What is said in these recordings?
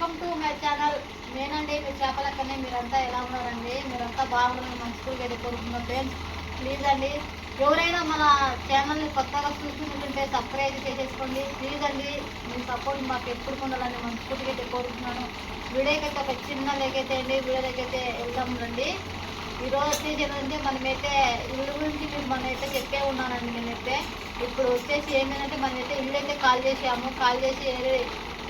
Welcome to my channel. నేనండి మీ చేపలక్కనే. మీరంతా ఎలా ఉన్నారండి? మీరంతా బాగున్నారని మనస్ఫూర్తిగా అయితే కోరుకుంటున్నాం ఫ్రెండ్స్. ప్లీజ్ అండి, ఎవరైనా మన ఛానల్ని కొత్తగా చూస్తుంటే సబ్స్క్రైబ్ చేసేసుకోండి ప్లీజ్ అండి. మీ సపోర్ట్ మాకు ఎప్పుడు ఉండాలని మనస్ఫూర్తిగా అయితే కోరుకుంటున్నాను. వీడియోకి అయితే ఒక చిన్న లేకైతే అండి, వీడియోకి అయితే వెళ్దాం రండి. ఈరోజు వచ్చేసి ఏంటంటే మనమైతే ఇల్లు గురించి మీరు మనమైతే చెప్పే ఉన్నానండి. నేనైతే ఇప్పుడు వచ్చేసి ఏంటంటే మనమైతే ఇల్లు అయితే కాల్ చేసి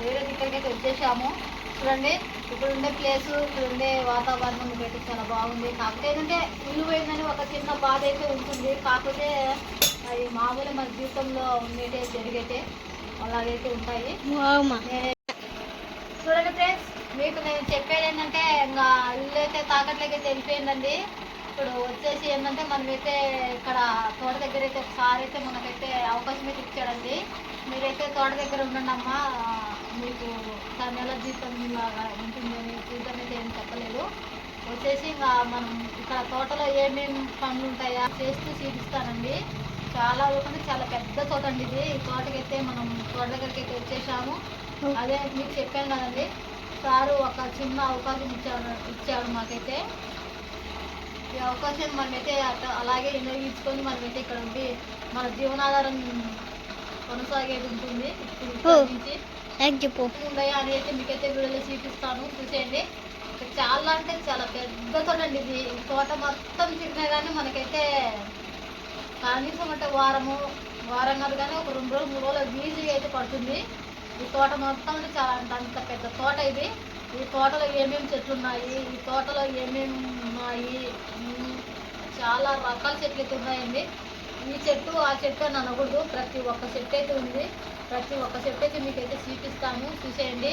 వేరే ఇక్కడికైతే వచ్చేసాము. చూడండి, ఇప్పుడు ఉండే ప్లేసు, ఇక్కడ ఉండే వాతావరణం అయితే చాలా బాగుంది. కాకపోతే ఏంటంటే ఇల్లు పోయిందని ఒక చిన్న బాధ అయితే ఉంటుంది. కాకపోతే అది మామూలు మన జీవితంలో ఉండేటే జరిగేటే అలాగైతే ఉంటాయి. చూడండి ఫ్రెండ్స్, మీకు నేను చెప్పేది ఏంటంటే ఇంకా ఇల్లు అయితే తాకట్లకి అయితే వెళ్ళిపోయిందండి. ఇప్పుడు వచ్చేసి ఏంటంటే మనమైతే ఇక్కడ తోట దగ్గర అయితే ఒకసారి అయితే మనకైతే అవకాశం అయితే ఇచ్చాడండి. మీరైతే తోట దగ్గర ఉండండి అమ్మా, మీకు నెల జీతం లాగా ఉంటుందని జీతం అయితే ఏం చెప్పలేదు. వచ్చేసి ఇంకా మనం ఇక్కడ తోటలో ఏమేమి పనులు ఉంటాయా చేస్తూ చూపిస్తానండి. చాలా వరకు చాలా పెద్ద తోట అండి ఇది. ఈ తోటకైతే మనం తోట దగ్గరికి అయితే వచ్చేసాము. అదే మీకు చెప్పాను కదండి, సారు ఒక చిన్న అవకాశం ఇచ్చాడు మాకైతే. ఈ అవకాశం మనమైతే అలాగే వినియోగించుకొని మనమైతే ఇక్కడ ఉండి మన జీవనాధారం కొనసాగేది ఉంటుంది. ఇప్పుడు ఉండయా అని అయితే మీకైతే వీడియోలో చూపిస్తాను, చూసేయండి. చాలా అంటే చాలా పెద్ద తోట అండి ఇది. ఈ తోట మొత్తం తిరిగినా కానీ మనకైతే కనీసం అంటే వారం కాదు కానీ ఒక 2 రోజులు 3 రోజులు ఈజీగా అయితే పడుతుంది. ఈ తోట మొత్తం అంటే చాలా అంత పెద్ద తోట ఇది. ఈ తోటలో ఏమేమి చెట్లు ఉన్నాయి, ఈ తోటలో ఏమేమి ఉన్నాయి, చాలా రకాల చెట్లు అయితే ఉన్నాయండి. ఈ చెట్టు ఆ చెట్టు అని అనకూడదు, ప్రతి ఒక్క చెట్టు అయితే ఉంది. ప్రతి ఒక్క చెట్టు అయితే మీకైతే చూపిస్తాను, చూసేయండి.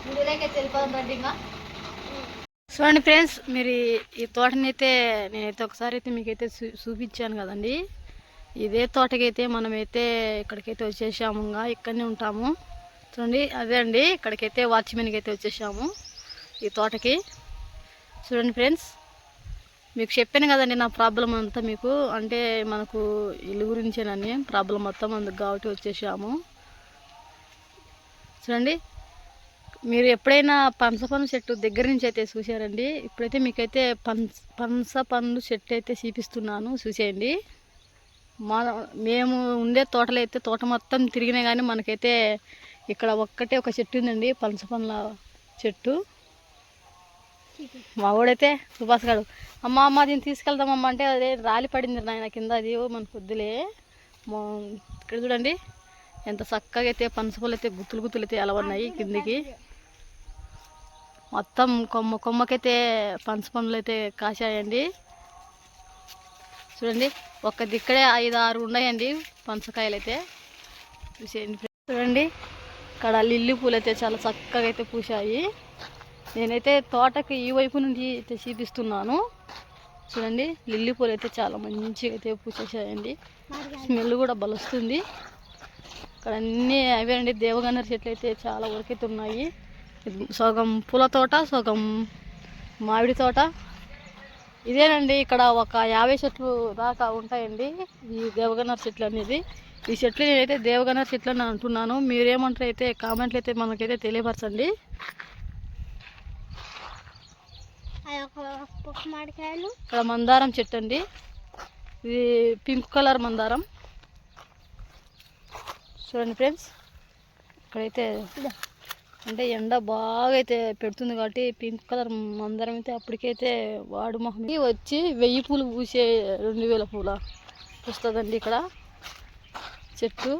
వీడియోలోకి వెళ్ళిపోదాం రండి. ఇంకా చూడండి ఫ్రెండ్స్, మీరు ఈ తోటని అయితే నేనైతే ఒకసారి అయితే మీకైతే చూపించాను కదండి. ఇదే తోటకైతే మనమైతే ఇక్కడికైతే వచ్చేసాము. ఇంకా ఇక్కడనే ఉంటాము. చూడండి, అదే అండి, ఇక్కడికైతే వాచ్మెన్కి అయితే వచ్చేసాము ఈ తోటకి. చూడండి ఫ్రెండ్స్, మీకు చెప్పాను కదండి నా ప్రాబ్లం అంతా మీకు, అంటే మనకు ఇల్లు గురించేనని ప్రాబ్లం మొత్తం అందుకు కాబట్టి వచ్చేసాము. చూడండి, మీరు ఎప్పుడైనా పనస చెట్టు దగ్గర నుంచి అయితే చూసారండి. ఇప్పుడైతే మీకైతే పనస పండు చెట్టు అయితే చూపిస్తున్నాను, చూసేయండి. మేము ఉండే తోటలో అయితే తోట మొత్తం తిరిగినా కానీ మనకైతే ఇక్కడ ఒక్కటే ఒక చెట్టు ఉందండి, పనస పండ్ల చెట్టు. మా వాడైతే సుభాష్ గారు, అమ్మ దీన్ని తీసుకెళ్దామమ్మ అంటే అదే రాలి పడింది నాయన కింద, అది మనకు వద్దులే. ఇక్కడ చూడండి ఎంత చక్కగా అయితే పనస పళ్ళు అయితే గుత్తులు అయితే ఎలా ఉన్నాయి కిందికి. మొత్తం కొమ్మకైతే పనస పండ్లు అయితే కాశాయండి. చూడండి, ఒక్క దిక్కడే 5-6 ఉన్నాయండి పనసకాయలు అయితే, చూసేయండి. చూడండి, ఇక్కడ లిల్లీ పూలు అయితే చాలా చక్కగా అయితే పూసాయి. నేనైతే తోటకి ఈ వైపు నుండి అయితే చూపిస్తున్నాను. చూడండి, లిల్లీ పూలు అయితే చాలా మంచిగా అయితే పూసేసాయండి. స్మెల్ కూడా బలుస్తుంది. ఇక్కడ అన్నీ అవే అండి, దేవగన్నేరు చెట్లు అయితే చాలా వరకు అయితే ఉన్నాయి. సగం పూల తోట, సగం మామిడి తోట. ఇదేనండి, ఇక్కడ ఒక 50 చెట్లు దాకా ఉంటాయండి ఈ దేవగన్నేరు చెట్లు అనేది. ఈ చెట్లు నేనైతే దేవగన్నేరు చెట్లు అని అంటున్నాను. మీరేమంటారు అయితే కామెంట్లు అయితే మనకైతే తెలియపరచండి. ఇక్కడ మందారం చెట్టు అండి, ఇది పింక్ కలర్ మందారం. చూడండి ఫ్రెండ్స్, ఇక్కడైతే అంటే ఎండ బాగా అయితే పెడుతుంది కాబట్టి పింక్ కలర్ మందారం అయితే అప్పటికైతే వాడు మొహం వచ్చి 1000 పూలు పూసే 2000 పూల వస్తుందండి ఇక్కడ చెట్టు.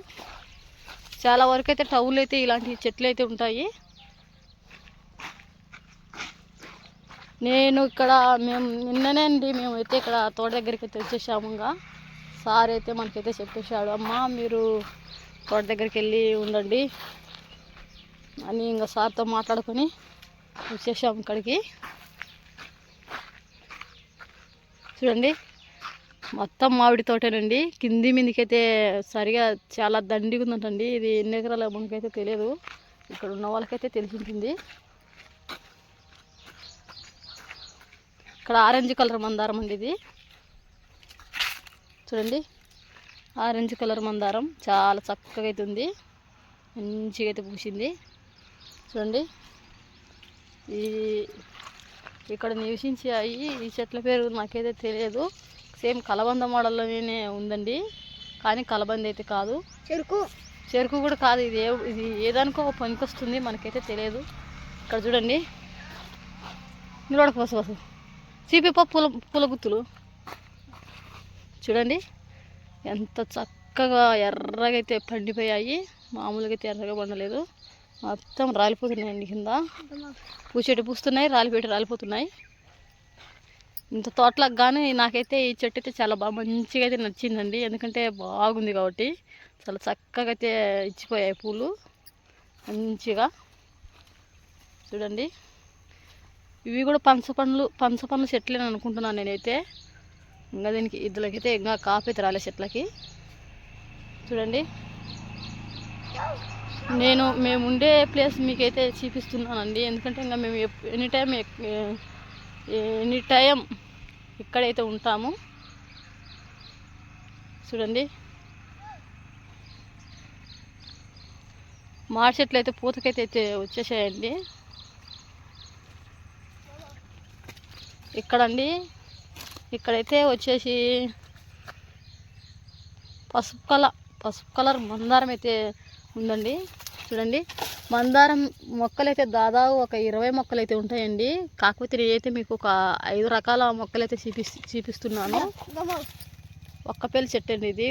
చాలా వరకు అయితే టౌన్లో అయితే ఇలాంటి చెట్లు అయితే ఉంటాయి. నేను ఇక్కడ నిన్ననే అండి మేమైతే ఇక్కడ తోట దగ్గరికి అయితే వచ్చేసాము. ఇంకా సార్ అయితే మనకైతే చెప్పేశాడు, అమ్మ మీరు తోట దగ్గరికి వెళ్ళి ఉండండి అని ఇంకా సార్తో మాట్లాడుకొని వచ్చేసాము ఇక్కడికి. చూడండి, మొత్తం మామిడి తోటేనండి. కింది మీదకైతే సరిగా చాలా దండిగా ఉందంటండి. ఇది ఎన్ని ఎకరాల మనకైతే తెలియదు, ఇక్కడ ఉన్న వాళ్ళకైతే తెలిసి ఉంటుంది. ఇక్కడ ఆరెంజ్ కలర్ మందారం అండి ఇది. చూడండి, ఆరెంజ్ కలర్ మందారం చాలా చక్కగా అయితే ఉంది, మంచిగా అయితే పూసింది. చూడండి ఈ ఇక్కడ నివసించాయి. ఈ చెట్ల పేరు నాకైతే తెలియదు. సేమ్ కలబంద మోడల్లోనే ఉందండి, కానీ కలబంద అయితే కాదు. చెరుకు కూడా కాదు. ఇది ఏదానికో పనికొస్తుంది, మనకైతే తెలియదు. ఇక్కడ చూడండి నిలబడక వసు చీపిపో పూల గుత్తులు చూడండి ఎంత చక్కగా ఎర్రగా అయితే పండిపోయాయి. మామూలుగా అయితే ఎర్రగా పండలేదు, మొత్తం రాలిపోతున్నాయండి. కింద పూచెట్టు పూస్తున్నాయి, రాలిపోతున్నాయి. ఇంత తోటలకు కానీ నాకైతే ఈ చెట్టు అయితే చాలా మంచిగా అయితే నచ్చిందండి. ఎందుకంటే బాగుంది కాబట్టి చాలా చక్కగా అయితే ఇచ్చిపోయాయి పూలు మంచిగా. చూడండి ఇవి కూడా పంచ పండ్లు చెట్లేని అనుకుంటున్నాను నేనైతే. ఇంకా దీనికి ఇద్దరికైతే ఇంకా కాపైతే రాలే చెట్లకి. చూడండి మేము ఉండే ప్లేస్ మీకైతే చూపిస్తున్నానండి. ఎందుకంటే ఇంకా మేము ఎనీ టైం ఇక్కడైతే ఉంటాము. చూడండి మామిడి చెట్లు అయితే పూతకైతే వచ్చేసాయండి. ఇక్కడైతే వచ్చేసి పసుపు కలర్ మందారం అయితే ఉందండి. చూడండి మందారం మొక్కలు అయితే దాదాపు ఒక 20 మొక్కలు అయితే ఉంటాయండి. కాకపోతే నేనైతే మీకు ఒక 5 రకాల మొక్కలు అయితే చూపిస్తున్నాను. ఒక్క పేల చెట్టు అండి ఇది.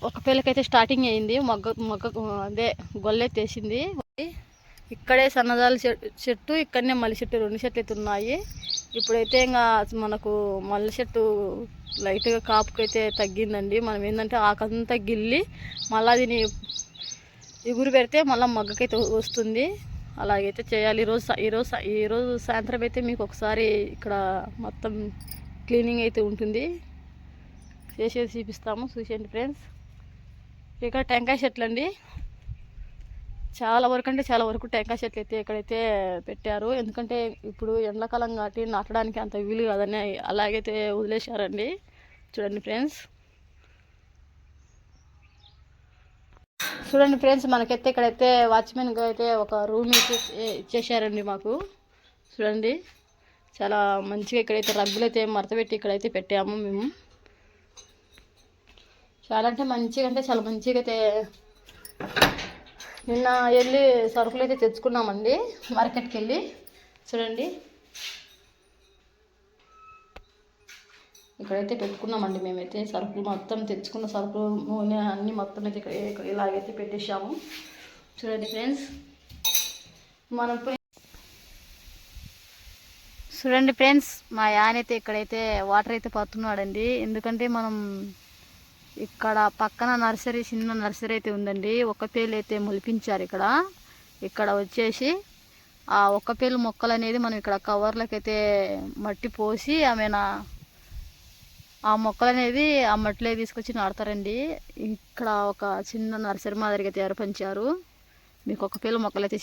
ఒక పేలకైతే స్టార్టింగ్ అయింది, మొగ్గ అదే గొల్లెత్తి వేసింది. ఇక్కడే సన్నజాలి చెట్టు, ఇక్కడనే మల్లి చెట్టు, 2 చెట్లు అయితే ఉన్నాయి. ఇప్పుడైతే ఇంకా మనకు మల్లి చెట్టు లైట్గా కాపుకైతే తగ్గిందండి. మనం ఏంటంటే ఆకంతా గిల్లి మళ్ళీ దీన్ని ఎగురు పెడితే మళ్ళీ మొగ్గకైతే వస్తుంది. అలాగైతే చేయాలి. ఈరోజు సాయంత్రం అయితే మీకు ఒకసారి ఇక్కడ మొత్తం క్లీనింగ్ అయితే ఉంటుంది, చేసేది చూపిస్తాము. చూసేయండి ఫ్రెండ్స్. ఇక్కడ టెంకాయ చెట్లు అండి, చాలా వరకు టెంకాయ చెట్లు అయితే ఇక్కడైతే పెట్టారు. ఎందుకంటే ఇప్పుడు ఎండాకాలం కాబట్టి నాటడానికి అంత వీలు కాదని అలాగైతే వదిలేశారండి. చూడండి ఫ్రెండ్స్. మనకైతే ఇక్కడైతే వాచ్మెన్గా అయితే ఒక రూమ్ ఇచ్చేసారండి మాకు. చూడండి చాలా మంచిగా ఇక్కడైతే రగ్గులు అయితే మడతపెట్టి ఇక్కడైతే పెట్టాము మేము. చాలా మంచిగా అయితే నిన్న వెళ్ళి సరుకులు అయితే తెచ్చుకున్నామండి మార్కెట్కి వెళ్ళి. చూడండి ఇక్కడైతే పెట్టుకున్నామండి మేమైతే సరుకులు మొత్తం తెచ్చుకున్న సరుకులు నూనె అన్నీ మొత్తం అయితే ఇక్కడ ఇలాగైతే పెట్టేసాము. చూడండి ఫ్రెండ్స్. చూడండి ఫ్రెండ్స్, మా యానైతే ఇక్కడైతే వాటర్ అయితే పడుతున్నాడండి. ఎందుకంటే మనం ఇక్కడ పక్కన చిన్న నర్సరీ అయితే ఉందండి. ఒక్క పేలు అయితే మొలిపించారు ఇక్కడ వచ్చేసి ఆ ఒక్క పేలు మొక్కలు అనేది మనం ఇక్కడ కవర్లకు అయితే మట్టి పోసి ఆ మొక్కలు అనేది ఆ మట్టిలో తీసుకొచ్చి నాడతారండి. ఇక్కడ ఒక చిన్న నర్సరీ మాదిరిగా అయితే ఏర్పరిచారు. మీకు ఒక్క పేలు మొక్కలు అయితే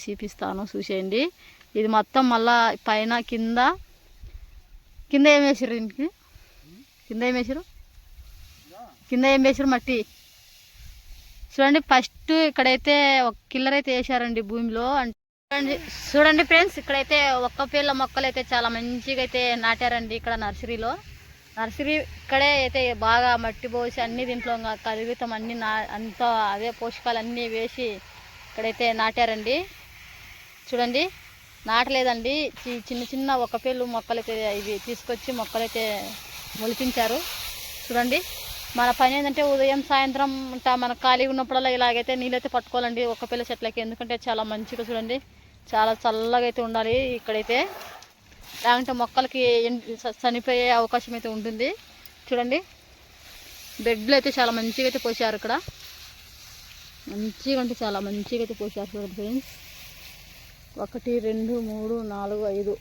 చూపిస్తాను, చూసేయండి. ఇది మొత్తం మళ్ళా పైన కింద ఏం వేసారు, దీనికి కింద ఏం వేసారు మట్టి. చూడండి ఫస్ట్ ఇక్కడైతే ఒక కిల్లర్ అయితే వేసారండి భూమిలో. చూడండి ఫ్రెండ్స్, ఇక్కడైతే ఒక్క పేళ్ళ మొక్కలు అయితే చాలా మంచిగా అయితే నాటారండి. ఇక్కడ నర్సరీ ఇక్కడే అయితే బాగా మట్టి పోసి అన్ని దీంట్లో కలుగుతాం అన్ని అంతా అదే పోషకాలు అన్నీ వేసి ఇక్కడైతే నాటారండి. చూడండి నాటలేదండి, చిన్న ఒక్క పేళ్ళు మొక్కలైతే ఇవి తీసుకొచ్చి మొక్కలైతే మొలిపించారు. చూడండి మన పని ఏంటంటే ఉదయం సాయంత్రం మనకు ఖాళీగా ఉన్నప్పుడల్లా ఇలాగైతే నీళ్ళైతే పట్టుకోవాలండి ఒక్క పిల్ల చెట్లకి. ఎందుకంటే చాలా మంచిగా చూడండి చాలా చల్లగా అయితే ఉండాలి ఇక్కడైతే, లేకుంటే మొక్కలకి చనిపోయే అవకాశం అయితే ఉంటుంది. చూడండి బెడ్లు అయితే చాలా మంచిగా అయితే పోసారు ఇక్కడ, చాలా మంచిగా అయితే పోసారు. చూడండి ఫ్రెండ్స్, 1 2 3 4 5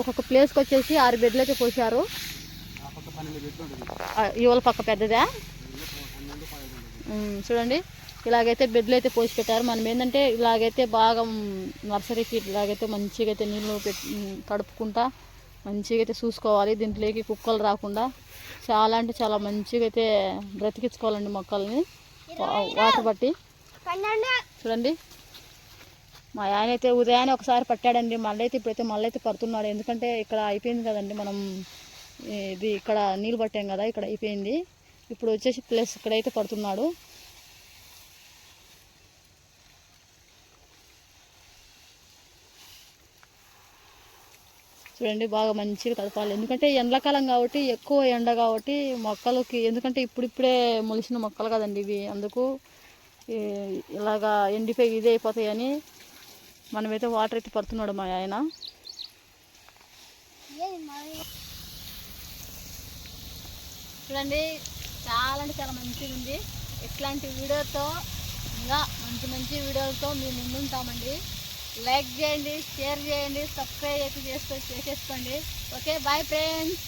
ఒక్కొక్క ప్లేస్కి వచ్చేసి 6 బెడ్లు అయితే పోసారు. ఇవాళ పక్క పెద్దదా. చూడండి ఇలాగైతే బెడ్లు అయితే పోసి పెట్టారు. మనం ఏంటంటే ఇలాగైతే బాగా నర్సరీకి ఇలాగైతే మంచిగా అయితే నీళ్ళు తడుపుకుంటా మంచిగా అయితే చూసుకోవాలి. దీంట్లోకి కుక్కలు రాకుండా చాలా మంచిగా అయితే బ్రతికించుకోవాలండి మొక్కల్ని. వాటర్ పట్టి చూడండి. మా ఆయన అయితే ఉదయాన్నే ఒకసారి పట్టాడండి, మళ్ళీ అయితే పడుతున్నాడు. ఎందుకంటే ఇక్కడ అయిపోయింది కదండి, మనం ఇది ఇక్కడ నీళ్ళు పట్టాం కదా, ఇక్కడ అయిపోయింది. ఇప్పుడు వచ్చేసి ప్లస్ ఇక్కడైతే పడుతున్నాడు. చూడండి, బాగా మంచిగా తడపాలి. ఎందుకంటే ఎండాకాలం కాబట్టి, ఎక్కువ ఎండ కాబట్టి మొక్కలకి, ఎందుకంటే ఇప్పుడిప్పుడే మొలిసిన మొక్కలు కదండి ఇవి, అందుకు ఇలాగా ఎండిపోయి ఇదే అయిపోతాయని మనమైతే వాటర్ అయితే పడుతున్నాడు మా ఆయన. చూడండి, చాలా అంటే చాలా మంచిగా ఉంది. ఇట్లాంటి వీడియోతో ఇంకా మంచి మంచి వీడియోలతో మేము ముందుంటామండి. లైక్ చేయండి, షేర్ చేయండి, సబ్స్క్రైబ్ అయితే చేసేసుకోండి. Okay, bye friends.